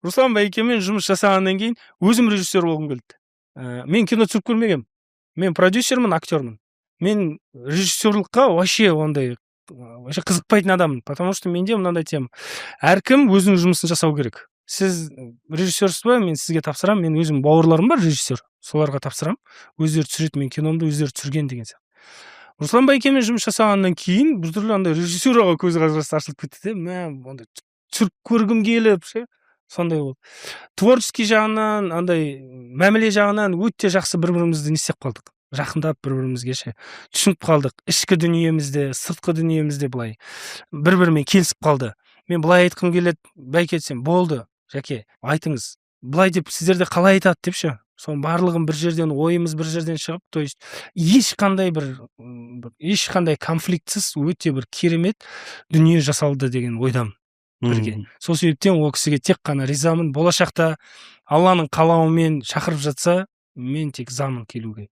Руслан байкемен жұмыс жасағаннан кейін өзім режиссер болғым келді. Мен кино түсіріп көрмегенмін. Мен продюсермін, актермін. Мен режиссерлыққа вообще қызықпайтын адаммын, потому что менде мынандай тема. Әркім өзінің жұмысын жасау керек. Сіз режиссерсіз ба, мен сізге тапсырамын, мен өзім бауырларым бар режиссер, соларға тапсырамын. Өздері түсіреді, мен киномды өздері түсірген деген сияқты. Руслан байкемен жұмыс жасағаннан кейін біртүрлі андай режиссураға көзқарас ашылып кетті де, мен ондай түсіріп көргім келіп, сондай болды. Творческий жағынан, андай мәміле жағынан өте жақсы бір-бірімізді не істеп қалдық. Жақындап бір-бірімізге түсініп қалдық. Ішкі дүниемізде, сыртқы дүниемізде былай бір-бірімен келісіп қалды. Мен былай айтқым келеді, байке десем, болды, Жәке, айтыңыз. Былай деп сіздерде қалай айтады депші. Соның барлығын бір жерден, ойымыз бір жерден шығып, то есть ешқандай конфликтсіз өте бір керемет дүние жасалды деген ойдамын. Бірге. Сол себептен ол кісіге тек қана ризамын. Болашақта Алланың қалауымен шақырып жатса, мен тек замын келуге.